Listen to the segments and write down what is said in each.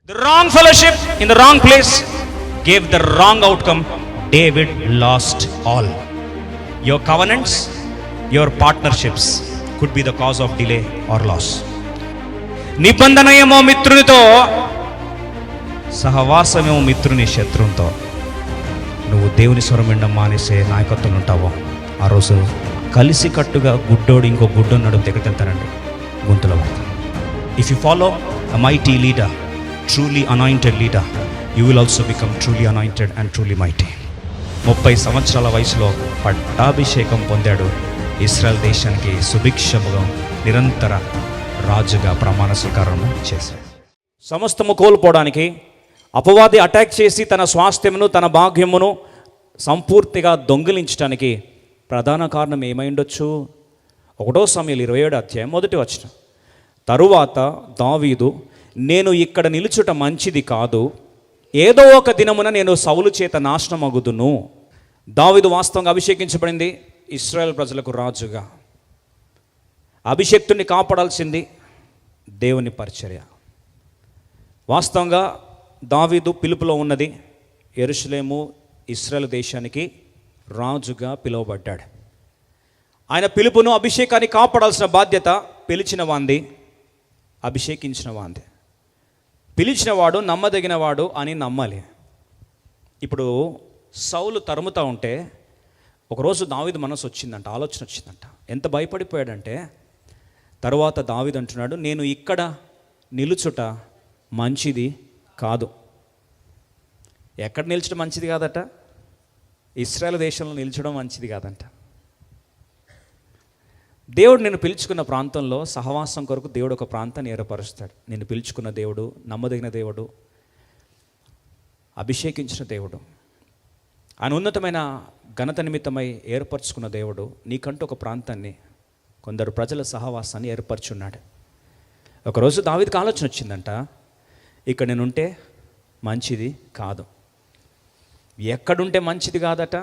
The wrong fellowship in the wrong place gave the wrong outcome. David lost all. Your covenants, your partnerships could be the cause of delay or loss. నిబంధనయేమో మిత్రునితో, సహవాసమేమో మిత్రుని శత్రువుతో. నువ్వు దేవుని స్వరం వినడం మానేసే నాయకత్వం ఉంటావో ఆ రోజు కలిసి కట్టుగా గుడ్డోడు ఇంకో గుడ్డోడు నడుము దగ్గరికి వెళ్తారండి, గుంతలో పడతారు. If you follow a mighty leader, truly anointed leader, you will also become truly anointed and truly mighty. 30 సంవత్సరాల వయసులో పట్టాభిషేకం పొందాడు. ఇశ్రాయేల్ దేశానికి సుభిక్షముగా నిరంతర రాజుగా ప్రమాణ స్వీకారం చేశాడు. సమస్తము కోల్పోవడానికి అపవాది అటాక్ చేసి తన స్వాస్థ్యమును తన భాగ్యమును సంపూర్తిగా దొంగిలించడానికి ప్రధాన కారణం ఏమై ఉండొచ్చు? 1 సమూయేలు 27 అధ్యాయం 1వ వచనం. తరువాత దావీదు, నేను ఇక్కడ నిలుచుట మంచిది కాదు, ఏదో ఒక దినమున నేను సౌలు చేత నాశనం అగుదును. దావీదు వాస్తవంగా అభిషేకించబడింది ఇశ్రాయేల్ ప్రజలకు రాజుగా. అభిషేక్తుని కాపాడాల్సింది దేవుని పరిచర్య. వాస్తవంగా దావీదు పిలుపులో ఉన్నది యెరూషలేము ఇశ్రాయేల్ దేశానికి రాజుగా పిలువబడ్డాడు. ఆయన పిలుపును అభిషేకాన్ని కాపాడాల్సిన బాధ్యత పిలిచిన వాంది, అభిషేకించిన వాంది. పిలిచినవాడు నమ్మదగినవాడు అని నమ్మాలి. ఇప్పుడు సౌలు తరుముతూ ఉంటే ఒకరోజు దావీదు మనసు వచ్చిందంట, ఆలోచన వచ్చిందంట. ఎంత భయపడిపోయాడంటే తరువాత దావీదు అంటున్నాడు, నేను ఇక్కడ నిలుచుట మంచిది కాదు. ఎక్కడ నిల్చడం మంచిది కాదట? ఇశ్రాయేల్ దేశంలో నిల్చడం మంచిది కాదంట. దేవుడు నిన్ను పిలుచుకున్న ప్రాంతంలో సహవాసం కొరకు దేవుడు ఒక ప్రాంతాన్ని ఏర్పరుస్తాడు. నిన్ను పిలుచుకున్న దేవుడు, నమ్మదగిన దేవుడు, అభిషేకించిన దేవుడు, ఆయన ఉన్నతమైన ఘనత నిమిత్తమై ఏర్పరచుకున్న దేవుడు నీకంటూ ఒక ప్రాంతాన్ని, కొందరు ప్రజల సహవాసాన్ని ఏర్పరచున్నాడు. ఒకరోజు దావీదుకి ఆలోచన వచ్చిందంట, ఇక్కడ నేనుంటే మంచిది కాదు. ఎక్కడుంటే మంచిది కాదట?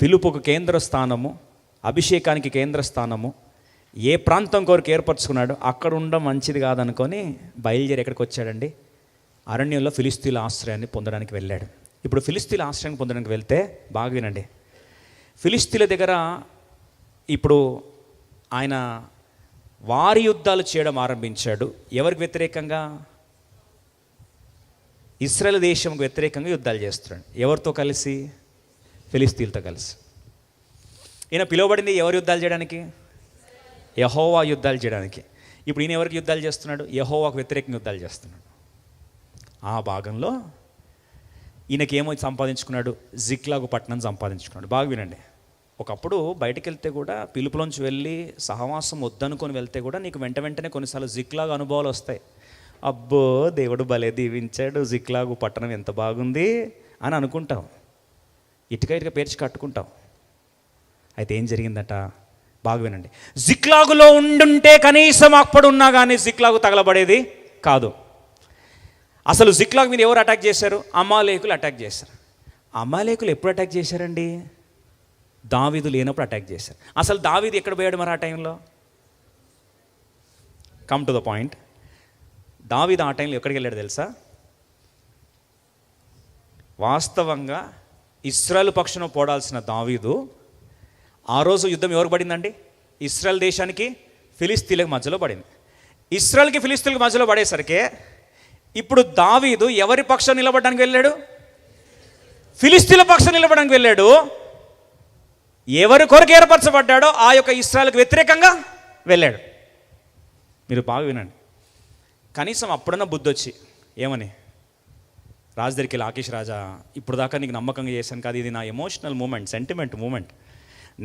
పిలుపుకు కేంద్ర స్థానము, అభిషేకానికి కేంద్ర స్థానము, ఏ ప్రాంతం కొరకు ఏర్పరచుకున్నాడు అక్కడ ఉండడం మంచిది కాదనుకొని బయలుదేరి ఎక్కడికి వచ్చాడండి? అరణ్యంలో ఫిలిస్తీన్ల ఆశ్రయాన్ని పొందడానికి వెళ్ళాడు. ఇప్పుడు ఫిలిస్తీన్ల ఆశ్రయాన్ని పొందడానికి వెళ్తే బాగా వినండి, ఫిలిస్తీన్ల దగ్గర ఇప్పుడు ఆయన వారి యుద్ధాలు చేయడం ఆరంభించాడు. ఎవరికి వ్యతిరేకంగా? ఇశ్రాయేల్ దేశంకు వ్యతిరేకంగా యుద్ధాలు చేస్తున్నాడు. ఎవరితో కలిసి? ఫిలిస్తీన్లతో కలిసి. ఈయన పిలువబడింది ఎవరు యుద్ధాలు చేయడానికి? యెహోవా యుద్ధాలు చేయడానికి. ఇప్పుడు ఈయన ఎవరికి యుద్ధాలు చేస్తున్నాడు? యెహోవాకు వ్యతిరేకంగా యుద్ధాలు చేస్తున్నాడు. ఆ భాగంలో ఈయనకి ఏమో సంపాదించుకున్నాడు? జిక్లాగు పట్టణం సంపాదించుకున్నాడు. బాగా వినండి, ఒకప్పుడు బయటికి వెళ్తే కూడా, పిలుపులోంచి వెళ్ళి సహవాసం వద్దనుకొని వెళ్తే కూడా నీకు వెంటనే కొన్నిసార్లు జిక్లాగు అనుభవాలు వస్తాయి. అబ్బో దేవుడు భలే దీవించాడు, జిక్లాగు పట్టణం ఎంత బాగుంది అని అనుకుంటావు, ఇటుక పేర్చి కట్టుకుంటావు. అయితే ఏం జరిగిందట? బాగా వినండి, జిక్లాగులో ఉండుంటే కనీసం అప్పుడు ఉన్నా కానీ జిక్లాగు తగలబడేది కాదు. అసలు జిక్లాగు మీద ఎవరు అటాక్ చేశారు? అమాలేకులు అటాక్ చేశారు. అమాలేకులు ఎప్పుడు అటాక్ చేశారండి? దావీదు లేనప్పుడు అటాక్ చేశారు. అసలు దావీదు ఎక్కడ పోయాడు మరి ఆ టైంలో? Come to the point. దావీదు ఆ టైంలో ఎక్కడికి వెళ్ళాడు తెలుసా? వాస్తవంగా ఇశ్రాయేలు పక్షాన పోడాల్సిన దావీదు ఆ రోజు యుద్ధం ఎవరికి పడిందండి? ఇశ్రాయేల్ దేశానికి ఫిలిస్తీన్లకు మధ్యలో పడింది. ఇశ్రాయేల్కి ఫిలిస్తీన్లకు మధ్యలో పడేసరికి ఇప్పుడు దావీదు ఎవరి పక్షం నిలబడడానికి వెళ్ళాడు? ఫిలిస్తీన్ల పక్షం నిలబడడానికి వెళ్ళాడు. ఎవరి కొరకు ఏర్పరచబడ్డాడో ఆ యొక్క ఇశ్రాయేల్కి వ్యతిరేకంగా వెళ్ళాడు. మీరు బాగా వినండి, కనీసం అప్పుడన్నా బుద్ధి వచ్చి ఏమని రాజు దగ్గరికి వెళ్ళి, ఆకీష్ రాజా, ఇప్పుడు దాకా నీకు నమ్మకంగా చేశాను కాదు, ఇది నా ఎమోషనల్ మూమెంట్, సెంటిమెంట్ మూమెంట్,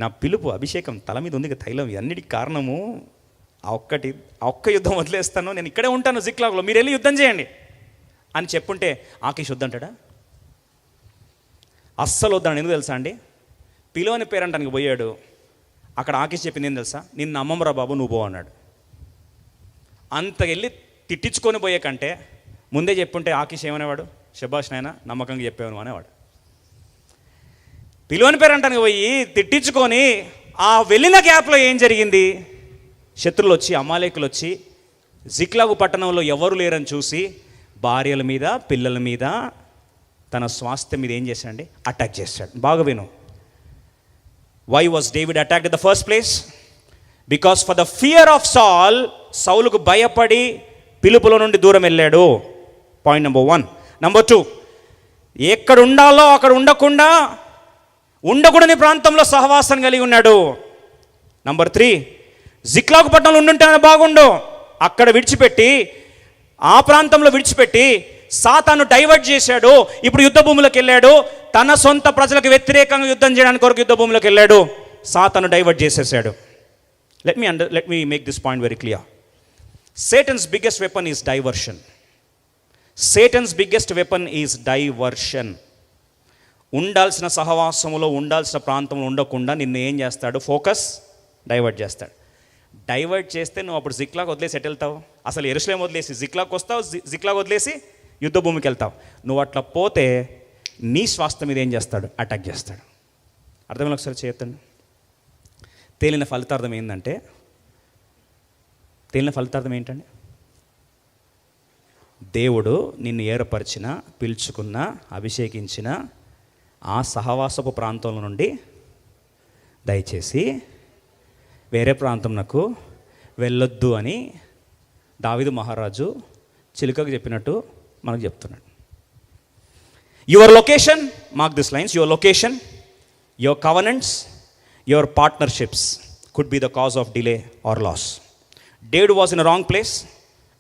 నా పిలుపు, అభిషేకం తల మీద ఉంది తైలం, అన్నిటికి కారణము ఆ ఒక్క యుద్ధం వదిలేస్తాను, నేను ఇక్కడే ఉంటాను జిక్లాగులో, మీరు వెళ్ళి యుద్ధం చేయండి అని చెప్పుంటే ఆకీష్ వద్దంటాడా? అస్సలు వద్దాను. ఎందుకు తెలుసా అండి? పిలువని పేరంటానికి పోయాడు. అక్కడ ఆకీష్ చెప్పింది ఏం తెలుసా? నిన్ను నమ్మరా బాబు, నువ్వు పో అన్నాడు. అంత వెళ్ళి తిట్టించుకొని పోయే కంటే ముందే చెప్పుంటే ఆకీష్ ఏమనేవాడు? శభాష్ నాయనా, నమ్మకంగా చెప్పాను అనేవాడు. పిలువని పేరంటానికి పోయి తిట్టించుకొని ఆ వెళ్ళిన గ్యాప్లో ఏం జరిగింది? శత్రువులు వచ్చి, అమాలేకులు వచ్చి జిక్లాగు పట్టణంలో ఎవరు లేరని చూసి భార్యల మీద, పిల్లల మీద, తన స్వాస్థ్యం మీద ఏం చేశాడండి? అటాక్ చేశాడు. బాగా విను. Why was David attacked in the first place? Because for the fear of Saul, సౌలుకు భయపడి పిలుపులో నుండి దూరం వెళ్ళాడు. Point number 1. నెంబర్ 2, ఎక్కడ ఉండాలో అక్కడ ఉండకూడని ప్రాంతంలో సహవాసం కలిగి ఉన్నాడు. నంబర్ 3, జిక్లాగు పట్టణంలో ఉండుంటే బాగుండు, అక్కడ విడిచిపెట్టి, ఆ ప్రాంతంలో విడిచిపెట్టి సాతాను డైవర్ట్ చేశాడు. ఇప్పుడు యుద్ధ భూములకు వెళ్ళాడు. తన సొంత ప్రజలకు వ్యతిరేకంగా యుద్ధం చేయడానికి కొరకు యుద్ధ భూములకు వెళ్ళాడు. సాతాను డైవర్ట్ చేసేసాడు. Let me make this point very clear. Satan's biggest weapon is diversion. Satan's biggest weapon is diversion. ఉండాల్సిన సహవాసములో, ఉండాల్సిన ప్రాంతంలో ఉండకుండా నిన్ను ఏం చేస్తాడు? ఫోకస్ డైవర్ట్ చేస్తాడు. డైవర్ట్ చేస్తే నువ్వు అప్పుడు జిక్లాగ్ వదిలేసి ఎటు వెళ్తావు? అసలు యెరూషలేము వదిలేసి జిక్లాగ్ వస్తావు, జిక్లాగ్ వదిలేసి యుద్ధ భూమికి వెళ్తావు. నువ్వు అట్లా పోతే నీ స్వాస్థ్యం మీద ఏం చేస్తాడు? అటాక్ చేస్తాడు. అర్థమైనా ఒకసారి చేయొద్దండి. తేలిన ఫలితార్థం ఏంటంటే, ఏంటండి? దేవుడు నిన్ను ఏర్పరిచిన, పిలుచుకున్న, అభిషేకించిన ఆ సహవాసపు ప్రాంతంలో నుండి దయచేసి వేరే ప్రాంతంకు వెళ్ళొద్దు అని దావీదు మహారాజు చిలుకకు చెప్పినట్టు మనకు చెప్తున్నాడు. Your location, mark this lines, your location, your covenants, your partnerships could be the cause of delay or loss. David was in a wrong place,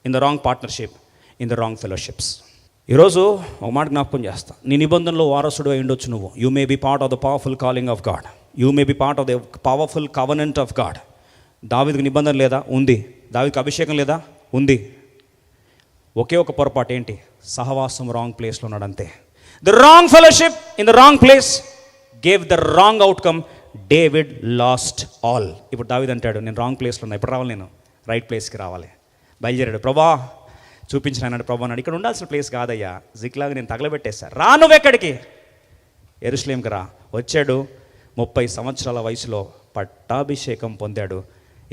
in the wrong partnership, in the wrong fellowships. ఈరోజు ఒక మాట జ్ఞాపకం చేస్తా. నీ నిబంధనలో వారసుడు అయి ఉండొచ్చు నువ్వు. You may be part of the powerful calling of God. You may be part of the powerful covenant of God. దావీదుకు నిబంధన లేదా? ఉంది. దావీదుకు అభిషేకం లేదా? ఉంది. ఒకే ఒక పొరపాటు ఏంటి? సహవాసం రాంగ్ ప్లేస్లో ఉన్నాడు అంతే. The wrong fellowship in the wrong place gave the wrong outcome. David last all. ఇప్పుడు దావీదు అంటాడు, నేను రాంగ్ ప్లేస్లో ఉన్నా, ఇప్పుడు రావాలి, నేను రైట్ ప్లేస్కి రావాలి. బయలుదేరాడు. ప్రభా చూపించిన అన్నాడు. ప్రభా అన్నాడు, ఇక్కడ ఉండాల్సిన ప్లేస్ కాదయ్యా, జిక్లాగా నేను తగలబెట్టేశా, రా నువ్వెక్కడికి? యెరూషలేముకి రా. వచ్చాడు. 30 సంవత్సరాల వయసులో పట్టాభిషేకం పొందాడు.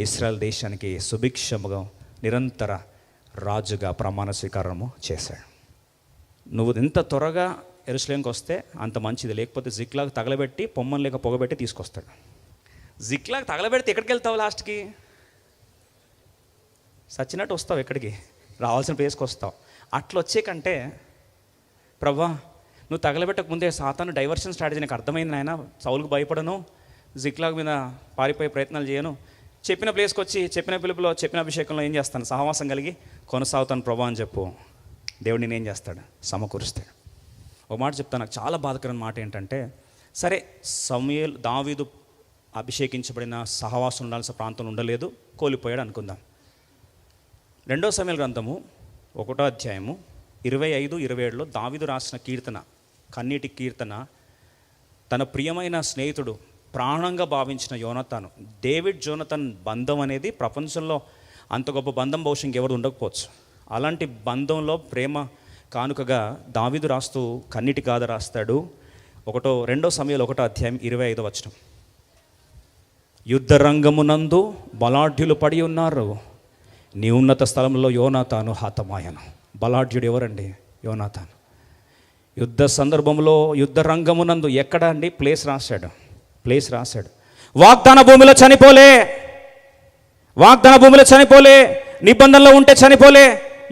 ఇశ్రాయేల్ దేశానికి సుభిక్షముగా నిరంతర రాజుగా ప్రమాణ స్వీకారము చేశాడు. నువ్వు ఎంత త్వరగా యెరూషలేముకి వస్తే అంత మంచిది. లేకపోతే జిక్లాగ్ తగలబెట్టి, పొమ్మను లేక పొగబెట్టి తీసుకొస్తాడు. జిక్లాగ్ తగలబెడితే ఎక్కడికి వెళ్తావు? లాస్ట్కి సచ్చినట్టు వస్తావు. ఎక్కడికి? రావాల్సిన ప్లేస్కి వస్తావు. అట్లా వచ్చే కంటే, ప్రభా నువ్వు తగలబెట్టక ముందే సాతాను డైవర్షన్ స్ట్రాటజీ నాకు అర్థమైంది నాయన, సౌలుకు భయపడను, జిక్లాగ్ మీద పారిపోయే ప్రయత్నాలు చేయను, చెప్పిన ప్లేస్కి వచ్చి, చెప్పిన పిలుపులో, చెప్పిన అభిషేకంలో ఏం చేస్తాను? సహవాసం కలిగి కొనసాగుతాను ప్రభా అని చెప్పు. దేవుడు నేను ఏం చేస్తాడు? సమకూరుస్తాడు. ఒక మాట చెప్తాను, నాకు చాలా బాధకరమైన మాట ఏంటంటే, సరే దావీదు అభిషేకించబడిన సహవాసం ఉండాల్సిన ప్రాంతంలో ఉండలేదు, కోల్పోయాడు అనుకుందాం. 2 సమూయేలు గ్రంథము 1వ అధ్యాయము 25-27లో దావీదు రాసిన కీర్తన, కన్నీటి కీర్తన, తన ప్రియమైన స్నేహితుడు, ప్రాణంగా భావించిన యోనతాను, డేవిడ్ జోనతన్ బంధం అనేది ప్రపంచంలో అంత గొప్ప బంధం బహుశా ఇంకెవరు ఉండకపోవచ్చు. అలాంటి బంధంలో ప్రేమ కానుకగా దావీదు రాస్తూ కన్నీటి గాథ రాస్తాడు. 2 సమూయేలు 1వ అధ్యాయం 25వ వచనం. యుద్ధ రంగమునందు బలాఢ్యులు పడి ఉన్నారు, నీ ఉన్నత స్థలంలో యోనాతాను హతమాయను. బలాఢ్యుడు ఎవరండి? యోనాతాను. యుద్ధ సందర్భంలో, యుద్ధ రంగమునందు, ఎక్కడ అండి? ప్లేస్ రాశాడు. వాగ్దాన భూమిలో చనిపోలే, నిబంధనలో ఉంటే చనిపోలే.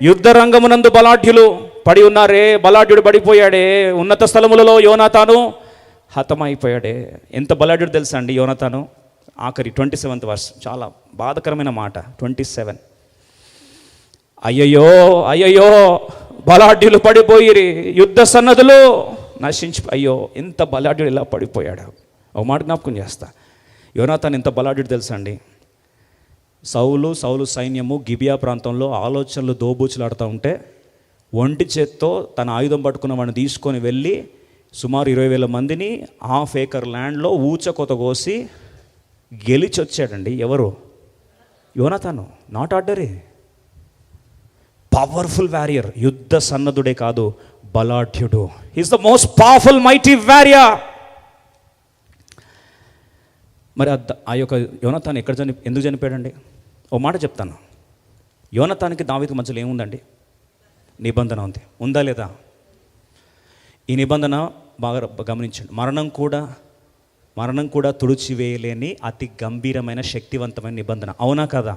యుద్ధ రంగమునందు బలాఢ్యులు పడి ఉన్నారే, బలాఢ్యుడు పడిపోయాడే. ఉన్నత స్థలములలో యోనాతాను హతమైపోయాడే. ఎంత బలాఢ్యుడు తెలుసా అండి యోనాతాను? ఆఖరి 27th వర్స్, చాలా బాధకరమైన మాట. 27, అయ్యయ్యో బలాఢ్యులు పడిపోయిరి, యుద్ధ సన్నదులు నశించి, అయ్యో ఎంత బలాఢ్యుడు ఇలా పడిపోయాడు. ఒక మాట జ్ఞాపకం చేస్తా. యోనాతాను ఎంత బలాఢ్యుడు తెలుసా అండి? సౌలు సైన్యము గిబియా ప్రాంతంలో ఆలోచనలు దోబూచులాడుతూ ఉంటే, ఒంటి చేత్తో తన ఆయుధం పట్టుకున్న వాడిని తీసుకొని వెళ్ళి సుమారు 20,000 మందిని హాఫ్ ఏకర్ ల్యాండ్లో ఊచకొత కోసి గెలిచి వచ్చాడండి. ఎవరు? యోనాతాను. Not ordinary, powerful warrior. యుద్ధ సన్నద్ధుడే కాదు, బలాఢ్యుడు. He's the most powerful mighty warrior. మరి ఆ యొక్క యోనాతాను ఎందుకు చనిపోయాడండి? ఓ మాట చెప్తాను. యోనాతానికి దావీదుకు మధ్యలో ఏముందండి? నిబంధన ఉంది. ఉందా లేదా? ఈ నిబంధన బాగా గమనించండి. మరణం కూడా తుడిచివేయలేని అతి గంభీరమైన శక్తివంతమైన నిబంధన. అవునా కదా?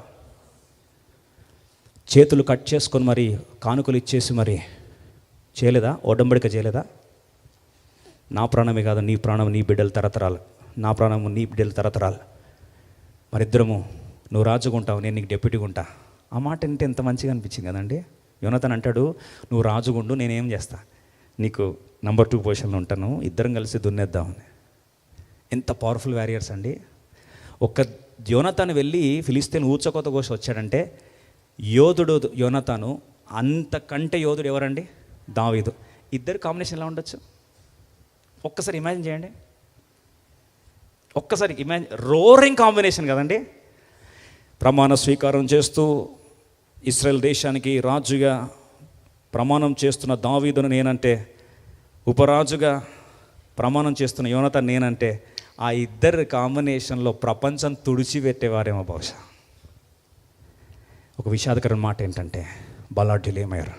చేతులు కట్ చేసుకొని మరి కానుకలు ఇచ్చేసి మరి చేయలేదా? ఒడంబడిక చేయలేదా? నా ప్రాణమే కాదు, నీ ప్రాణం నీ బిడ్డలు తరతరాలు, నా ప్రాణము నీ బిడ్డలు తరతరాలు, మరిద్దరము నువ్వు రాజుకుంటావు, నేను నీకు డెప్యూటీగా ఉంటా. ఆ మాట అంటే ఎంత మంచిగా అనిపించింది కదండి. యోనాతాన్ అంటాడు, నువ్వు రాజుగుండు, నేనేం చేస్తా, నీకు నంబర్ 2 పొజిషన్లో ఉంటాను, ఇద్దరం కలిసి దున్నేద్దామని. ఎంత పవర్ఫుల్ వారియర్స్ అండి. ఒక్క యోనాతాను వెళ్ళి ఫిలిస్తీన్ ఊచకోత కోసి వచ్చాడంటే యోధుడు యోనాతాను, అంతకంటే యోధుడు ఎవరండి? దావీదు. ఇద్దరు కాంబినేషన్ ఎలా ఉండొచ్చు? ఒక్కసారి ఇమాజిన్ చేయండి. ఒక్కసారి ఇమాజిన్. రోరింగ్ కాంబినేషన్ కదండి. ప్రమాణ స్వీకారం చేస్తూ ఇశ్రాయేల్ దేశానికి రాజుగా ప్రమాణం చేస్తున్న దావీదును నేనంటే, ఉపరాజుగా ప్రమాణం చేస్తున్న యోనాతాను నేనంటే, ఆ ఇద్దరు కాంబినేషన్లో ప్రపంచం తుడిచిపెట్టేవారేమో బహుశా. ఒక విషాదకరమైన మాట ఏంటంటే బలాఢ్యులు ఏమయ్యారు?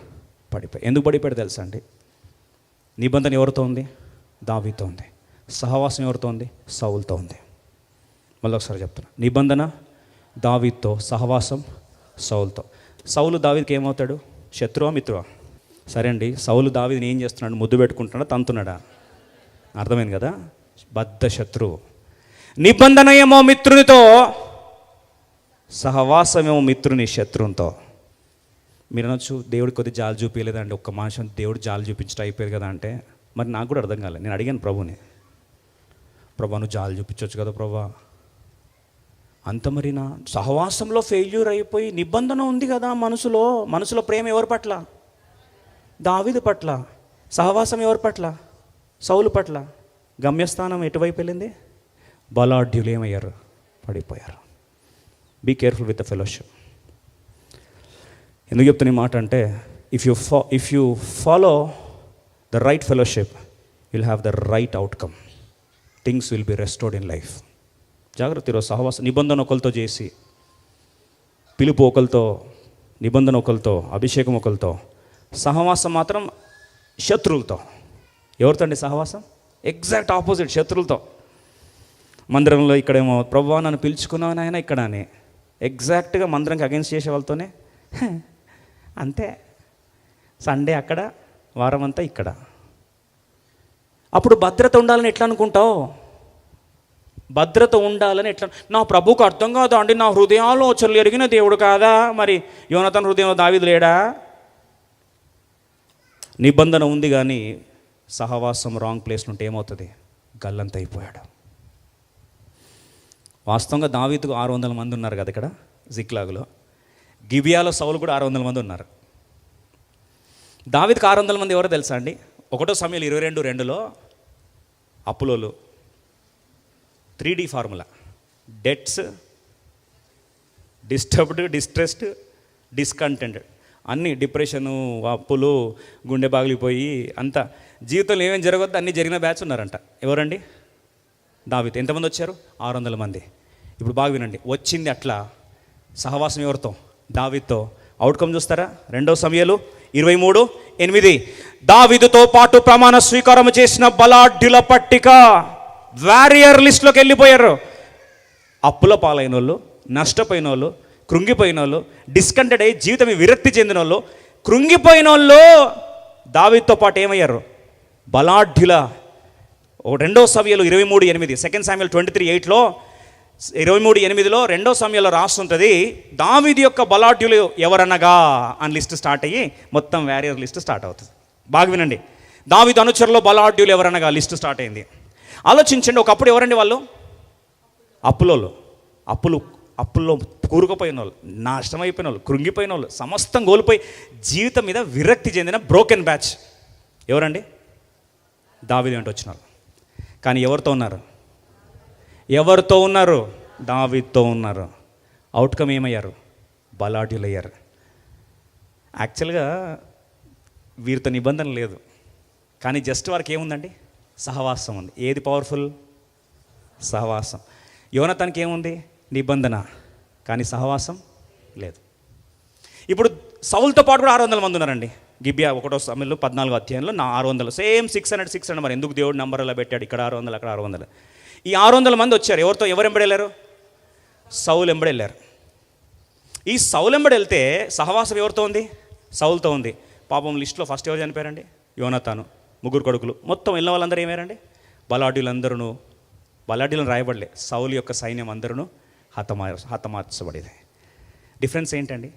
పడిపోయి. ఎందుకు పడిపోయాడు తెలుసా అండి? నిబంధన ఎవరితో ఉంది? దావీదుతో ఉంది. సహవాసం ఎవరితో ఉంది? సౌలుతో ఉంది. మళ్ళీ ఒకసారి చెప్తున్నా, నిబంధన దావీదుతో, సహవాసం సౌలుతో. సౌలు దావీదుకి ఏమవుతాడు? శత్రువా మిత్రువా? సరే అండి, సౌలు దావీదుని ఏం చేస్తున్నాడు? ముద్దు పెట్టుకుంటున్నాడా, తంతున్నాడా? అర్థమైంది కదా? బద్ధ శత్రువు. నిబంధన ఏమో మిత్రునితో, సహవాసమేమో మిత్రుని శత్రువుతో. మీరు అనొచ్చు, దేవుడు కొద్ది జాలి చూపించలేదండి, ఒక్క మనిషి దేవుడు జాలి చూపించడం అయిపోయారు కదా అంటే, మరి నాకు కూడా అర్థం కాలేదు. నేను అడిగాను ప్రభుని, ప్రభా నువ్వు జాలి చూపించవచ్చు కదా ప్రభా. అంత మరి నా సహవాసంలో ఫెయిల్యూర్ అయిపోయి, నిబంధన ఉంది కదా మనసులో ప్రేమ ఎవరి పట్ల? దావీదు పట్ల. సహవాసం ఎవరి పట్ల? సౌలు పట్ల. గమ్యస్థానం ఎటువైపు వెళ్ళింది? బలాఢ్యులు ఏమయ్యారు? పడిపోయారు. Be careful with the fellowship. ఎందుకు చెప్తున్న ఈ మాట అంటే, if you follow the right fellowship, will have the right outcome. Things will be restored in life. జాగ్రత్త. ఈరోజు సహవాసం, నిబంధన ఒకరితో చేసి, పిలుపు ఒకరితో, నిబంధన ఒకరితో, అభిషేకం ఒకరితో, సహవాసం మాత్రం శత్రువులతో. ఎవరితో అండి సహవాసం? ఎగ్జాక్ట్ ఆపోజిట్, శత్రువులతో. మందిరంలో ఇక్కడేమో ప్రభువా నన్ను పిలుచుకున్నావు నాయన ఇక్కడ అని, ఎగ్జాక్ట్గా మందిరంకి అగెన్స్ట్ చేసే వాళ్ళతోనే అంతే. సండే అక్కడ, వారం అంతా ఇక్కడ. అప్పుడు భద్రత ఉండాలని ఎట్లా అనుకుంటావు? భద్రత ఉండాలని ఎట్లా? నా ప్రభువుకు అర్థం కాదా అండి, నా హృదయాలోచనలు ఎరిగిన దేవుడు కాదా? మరి యోనాతాను హృదయంలో దావీదు లేడా? నిబంధన ఉంది కానీ సహవాసం రాంగ్ ప్లేస్లో ఉంటే ఏమవుతుంది? గల్లంత అయిపోయాడు. వాస్తవంగా దావీదుకు 600 మంది ఉన్నారు కదా ఇక్కడ జిక్లాగులో. గిబియాలో సౌలు కూడా 600 మంది ఉన్నారు. దావీదుకు 600 మంది ఎవరో తెలుసా అండి? 1 సమూయేలు 22:2లో అప్పులోలు 3D formula: debts, disturbed, distressed, discontented. అన్నీ డిప్రెషను, అప్పులు, గుండె బాగిలిపోయి అంతా జీవితంలో ఏమేమి జరగొద్దు అన్నీ జరిగిన బ్యాచ్ ఉన్నారంట. ఎవరండి? దావీదు. ఎంతమంది వచ్చారు? 600 మంది. ఇప్పుడు బాగా వినండి, వచ్చింది అట్లా సహవాసం ఎవరితో? దావీదుతో. అవుట్కమ్ చూస్తారా? 2 సమూయేలు 23:8. దావీదుతో పాటు ప్రమాణ స్వీకారం చేసిన బలాఢ్యుల పట్టిక, వారియర్ లిస్ట్లోకి వెళ్ళిపోయారు. అప్పుల పాలైన వాళ్ళు, నష్టపోయిన వాళ్ళు, కృంగిపోయిన వాళ్ళు, డిస్కంటెడ్ అయ్యి జీవితం విరక్తి చెందిన వాళ్ళు, కృంగిపోయిన వాళ్ళు దావీదుతో పాటు ఏమయ్యారు? బలాఢ్యుల. 2 సమూయేలు 23:8, 2 సమూయేలు 23:8లో 23:8లో 2 సమూయేలులో రాస్తుంటుంది, దావీదు యొక్క బలాఢ్యులు ఎవరనగా అని లిస్ట్ స్టార్ట్ అయ్యి మొత్తం వారియర్ లిస్ట్ స్టార్ట్ అవుతుంది. బాగా వినండి, దావీదు అనుచరులో బలాఢ్యులు ఎవరనగా లిస్ట్ స్టార్ట్ అయింది. ఆలోచించండి, ఒకప్పుడు ఎవరండి వాళ్ళు? అప్పుల్లో కూరుకుపోయిన వాళ్ళు, నాశనమైపోయిన వాళ్ళు, కృంగిపోయిన వాళ్ళు, సమస్తం కోల్పోయి జీవితం మీద విరక్తి చెందిన బ్రోకెన్ బ్యాచ్. ఎవరండి? దావీదు అంటే వచ్చినారు. కానీ ఎవరితో ఉన్నారు? దావీదుతో ఉన్నారు. అవుట్కమ్ ఏమయ్యారు? బలాఢ్యులు అయ్యారు. యాక్చువల్గా వీరితో నిబంధన లేదు, కానీ జస్ట్ వారికి ఏముందండి? సహవాసం ఉంది. ఏది పవర్ఫుల్? సహవాసం. యోనాతానుకి ఏముంది? నిబంధన, కానీ సహవాసం లేదు. ఇప్పుడు సౌలుతో పాటు కూడా 600 మంది ఉన్నారండి. గిబియా 1వ సమయంలో 14వ అధ్యాయంలో 600 సేమ్ 600 మరి ఎందుకు దేవుడు నంబర్ అలా పెట్టాడు, ఇక్కడ 600 అక్కడ 600. ఈ 600 మంది వచ్చారు. ఎవరు ఎంబడి వెళ్ళారు? సౌలు ఎంబడి వెళ్ళారు. ఈ సౌలు ఎంబడి వెళ్తే సహవాసం ఎవరితో ఉంది? సౌలుతో ఉంది. పాపం లిస్టులో ఫస్ట్ ఎవరు చనిపోయారండి? యోనాతాను, 3 కొడుకులు. మొత్తం వెళ్ళిన వాళ్ళందరూ ఏమారండి? బలాఢ్యులను రాయబడలే. సౌలు యొక్క సైన్యం అందరూ హతమార్చబడేది. డిఫరెన్స్ ఏంటండి?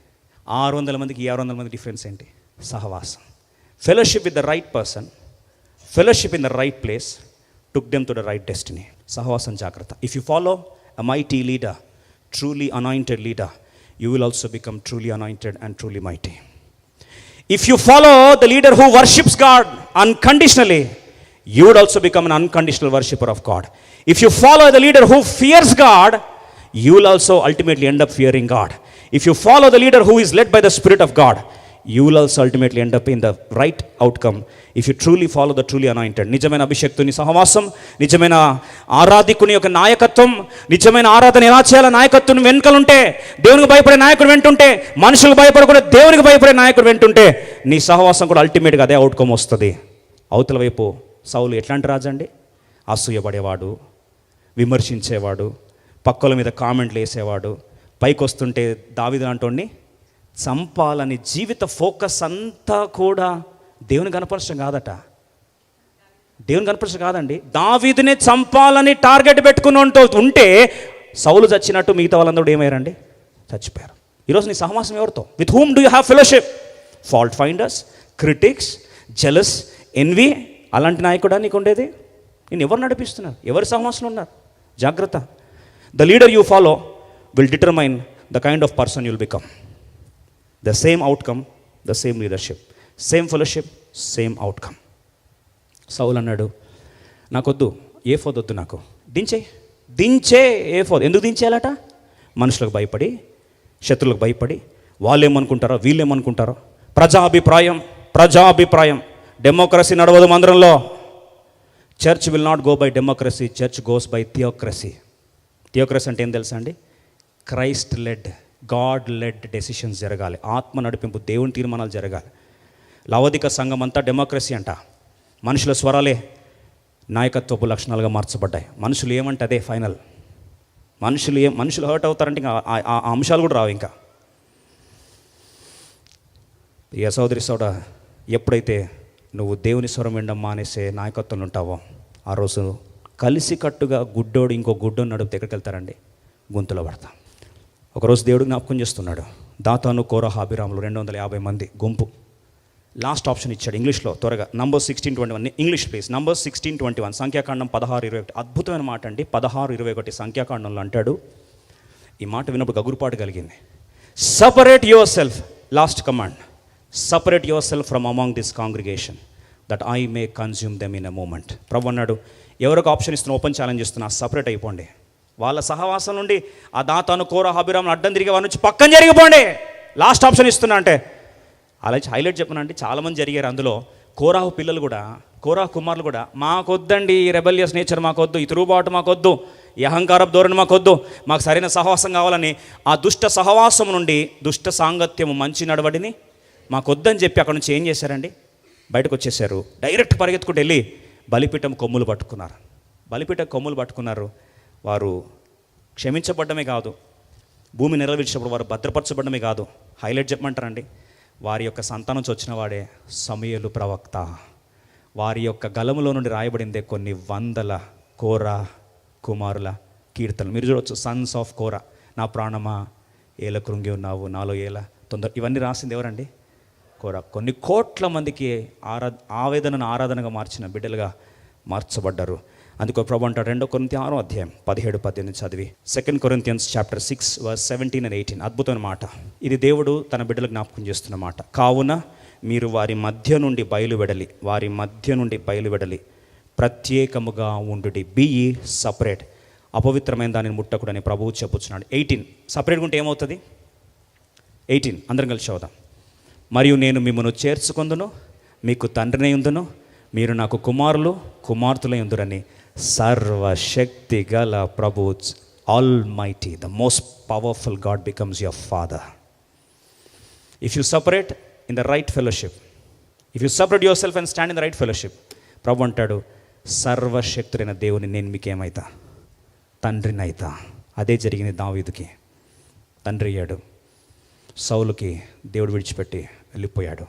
600 మందికి ఈ 600 మంది డిఫరెన్స్ ఏంటి? సహవాసం. Fellowship with the right person, fellowship in the right place took them to the right destiny. సహవాసం జాగ్రత్త. If you follow a mighty leader, truly anointed leader, you will also become truly anointed and truly mighty. If you follow the leader who worships God unconditionally, you would also become an unconditional worshipper of God. If you follow the leader who fears God, you will also ultimately end up fearing God. If you follow the leader who is led by the Spirit of God, you will also ultimately end up in the right outcome if you truly follow the truly anointed. నిజమైన అభిషక్తుని సహవాసం, నిజమైన ఆరాధికుని యొక్క నాయకత్వం, నిజమైన ఆరాధన ఎలా చేయాల నాయకత్వం వెనుకలుంటే, దేవునికి భయపడే నాయకుడు వెంటుంటే, మనుషులకు భయపడకుండా దేవునికి భయపడే నాయకుడు వెంటుంటే, నీ సహవాసం కూడా అల్టిమేట్గా అదే అవుట్కమ్ వస్తుంది. అవతల వైపు సౌలు ఎట్లాంటి రాజు అండి? అసూయపడేవాడు, విమర్శించేవాడు, పక్కల మీద కామెంట్లు వేసేవాడు, పైకి వస్తుంటే దావీదు లాంటోడిని చంపాలని జీవిత ఫోకస్ అంతా కూడా దేవుని కనపరచడం కాదట. దేవుని కనపరచడం కాదండి. దావీదునే చంపాలని టార్గెట్ పెట్టుకుని ఉంటే సౌలు చచ్చినట్టు మిగతా వాళ్ళందరూ ఏమయ్యారండి? చచ్చిపోయారు. ఈరోజు నీ సహవాసం ఎవరితో? With whom do you have fellowship? Fault finders, critics, jealous, envy, అలాంటి నాయకుడా నీకు ఉండేది? నేను ఎవరు నడిపిస్తున్నారు? ఎవరి సహవాసంలో ఉన్నారు? జాగ్రత్త. The leader you follow will determine the kind of person you'll become. The same outcome, the same leadership, same fellowship, same outcome. సౌలు అన్నాడు, నాకొద్దు ఏఫోదు వద్దు, నాకు దించే ఏఫోదు. ఎందుకు దించేయాలట? మనుషులకు భయపడి, శత్రువులకు భయపడి, వాళ్ళేమనుకుంటారో వీళ్ళేమనుకుంటారో, ప్రజాభిప్రాయం. డెమోక్రసీ నడవదు మందిరంలో. Church will not go by democracy, church goes by theocracy. Theocracy అంటే ఏం తెలుసా అండి? Christ led, God led decisions జరగాలి. ఆత్మ నడిపింపు, దేవుని తీర్మానాలు జరగాలి. లవోదిక సంఘం అంతా డెమోక్రసీ అంట. మనుషుల స్వరాలే నాయకత్వపు లక్షణాలుగా మార్చబడ్డాయి. మనుషులు ఏమంటే అదే ఫైనల్. మనుషులు హర్ట్ అవుతారంటే ఇంకా ఆ అంశాలు కూడా రావు. ఇంకా ఇక సోదరి సోడా, ఎప్పుడైతే నువ్వు దేవుని స్వరం వినడం మానేసే నాయకత్వంలో ఉంటావో, ఆ రోజు కలిసికట్టుగా గుడ్డోడు ఇంకో గుడ్డోని నడిపితే ఎక్కడికి వెళ్తారండి? గుంతలో పడతాం. ఒకరోజు దేవుడు జ్ఞాపకం చేస్తున్నాడు. దాతాను, కోరహ, అబీరాములు 250 మంది గుంపు. లాస్ట్ ఆప్షన్ ఇచ్చాడు ఇంగ్లీష్లో త్వరగా. Number 16:21 English please. నంబర్ 16:21 సంఖ్యాకాండం 16:21. అద్భుతమైన మాట అండి. 16:21 సంఖ్యాకాండంలో అంటాడు. ఈ మాట విన్నప్పుడు గగురుపాటు కలిగింది. Separate yourself, last command, separate yourself from among this congregation that I may consume them in a moment. ప్రభు అన్నాడు, ఎవరికి ఆప్షన్ ఇస్తున్నా, ఓపెన్ ఛాలెంజ్ ఇస్తున్నా, సపరేట్ అయిపోండి. వాళ్ళ సహవాసం నుండి ఆ దాతాను, కోరహ, అబీరాములు అడ్డం తిరిగి వాళ్ళ నుంచి పక్కన జరిగిపోండి. లాస్ట్ ఆప్షన్ ఇస్తున్నా అంటే అలా హైలైట్ చెప్పనండి. చాలామంది జరిగారు అందులో. కోరహ పిల్లలు కూడా, కోరహ కుమారులు కూడా, మాకొద్దండి ఈ రెబెలియస్ నేచర్, మాకొద్దు ఈ తిరుగుబాటు, మాకొద్దు ఈ అహంకారపు ధోరణి, మాకొద్దు, మాకు సరైన సహవాసం కావాలని ఆ దుష్ట సహవాసం నుండి, దుష్ట సాంగత్యము, మంచి నడవడిని మాకొద్దని చెప్పి అక్కడ నుంచి ఏం చేశారండి? బయటకు వచ్చేసారు. డైరెక్ట్ పరిగెత్తుకుంటూ వెళ్ళి బలిపీఠం కొమ్ములు పట్టుకున్నారు. వారు క్షమించబడ్డమే కాదు, భూమి నెరవేర్చినప్పుడు వారు భద్రపరచబడ్డమే కాదు, హైలైట్ చెప్పమంటారండి, వారి యొక్క సంతానం నుంచి వచ్చిన వాడే సమూయేలు ప్రవక్త. వారి యొక్క గలములో నుండి రాయబడిందే కొన్ని వందల కోరా కుమారుల కీర్తనలు. మీరు చూడవచ్చు, సన్స్ ఆఫ్ కోరా, నా ప్రాణమా ఏల కృంగి ఉన్నావు, నాలో ఏల తొందర, ఇవన్నీ రాసింది ఎవరండి? కోరా. కొన్ని కోట్ల మందికి ఆవేదనను ఆరాధనగా మార్చిన బిడ్డలుగా మార్చబడ్డారు. అందుకో ప్రభు అంటాడు 2 కొరింథీ 6వ అధ్యాయం 17-18 చదివి, 2 Corinthians chapter 6 verse 17 and 18. అద్భుతమైన మాట ఇది. దేవుడు తన బిడ్డలకు జ్ఞాపకం చేస్తున్న మాట. కావున మీరు వారి మధ్య నుండి బయలువెడలి ప్రత్యేకముగా ఉండుడి. బీ సపరేట్, అపవిత్రమైన దానిని ముట్టకూడని ప్రభువు చెప్పుచున్నాడు. 18 సపరేట్గా ఉంటే ఏమవుతుంది? 18 అందరం కలిసి చదువుదాం. మరియు నేను మిమ్మల్ని చేర్చుకొందును, మీకు తండ్రినై ఉందును, మీరు నాకు కుమారులు కుమార్తెలై ఉందురని సర్వశక్తి గల ప్రభు, almighty, the most powerful God becomes your father. If you separate in the right fellowship, if you separate yourself and stand in the right fellowship, ప్రభు అంటాడు, సర్వశక్తుడైన దేవుని నేను మీకేమైతా, తండ్రినైతా. అదే జరిగింది దావీదుకి. తండ్రి అయ్యాడు. సౌలుకి దేవుడు విడిచిపెట్టి వెళ్ళిపోయాడు.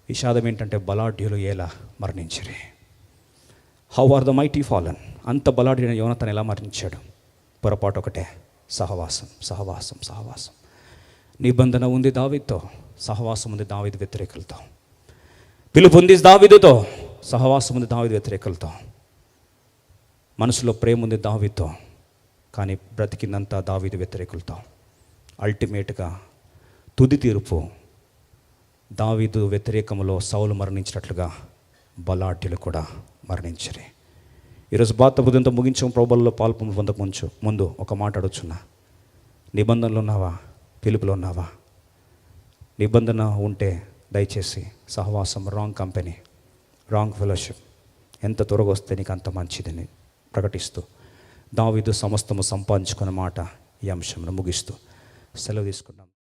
విషాదం ఏంటంటే బలాఢ్యులు ఎలా మరణించరు. How are the mighty fallen. అంత బలాఢ్యుడైన యోనాతాను ఎలా మరణించాడు? పొరపాటు ఒకటే, సహవాసం సహవాసం సహవాసం. నిబంధన ఉంది దావీదుతో, సహవాసం ఉంది దావీదు వ్యతిరేకులతో. పిలుపు ఉంది దావీదుతో, సహవాసం ఉంది దావీదు వ్యతిరేకులతో. మనసులో ప్రేమ ఉంది దావీదుతో, కానీ బ్రతికిందంతా దావీదు వ్యతిరేకులతో. అల్టిమేట్గా తుది తీర్పు దావీదు వ్యతిరేకములో సౌలు మరణించినట్లుగా బలాఢ్యులు కూడా మరణించరు. ఈరోజు బాత బుద్ధంతో ముగించం ప్రభువులో పొందక ముందు ఒక మాట అడుగుతున్నా. నిబంధనలు ఉన్నావా? పిలుపులో ఉన్నావా? నిబంధన ఉంటే దయచేసి సహవాసం, రాంగ్ కంపెనీ, రాంగ్ ఫెలోషిప్ ఎంత త్వరగా వస్తే నీకు అంత మంచిదని ప్రకటిస్తూ దావీదు సమస్తము సంపాదించుకున్న మాట ఈ అంశంలో ముగిస్తూ సెలవు తీసుకున్నాం.